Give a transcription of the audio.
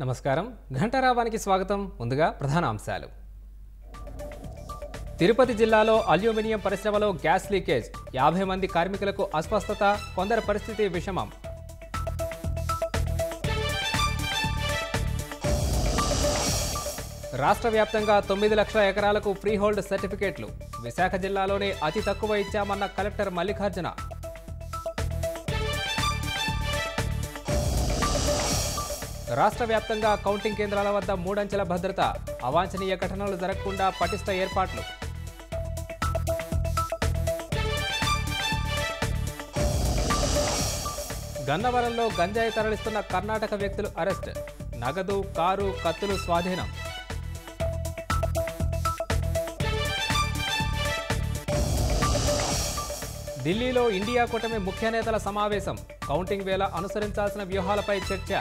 నమస్కారం ఘంటారావానికి స్వాగతం ముందుగా ప్రధాన అంశాలు తిరుపతి జిల్లాలో అల్యూమినియం పరిశ్రమలో గ్యాస్ లీకేజ్ 50 మంది కార్మికులకు అస్వస్థత కొందరి పరిస్థితి విషమం రాష్ట్ర వ్యాప్తంగా 9 లక్షల ఎకరాలకు ఫ్రీ హోల్డ్ సర్టిఫికెట్లు విశాఖ జిల్లాలోనే అతి తక్కువ ఇచ్చామన్న కలెక్టర్ మల్లికార్జున రాష్ట్ర వ్యాప్తంగా కౌంటింగ్ కేంద్రాల వద్ద 3 అంచెల భద్రత అవాంఛనీయ ఘటనలు జరగకుండా పటిష్ట ఏర్పాట్లు గన్నవరంలో గంజాయి తరలిస్తున్న కర్ణాటక వ్యక్తులు అరెస్ట్ నగదు కారు కత్తులు స్వాధీనం ఢిల్లీలో ఇండియా కూటమి ముఖ్య నేతల సమావేశం కౌంటింగ్ వేళ అనుసరించాల్సిన వ్యూహాలపై చర్చ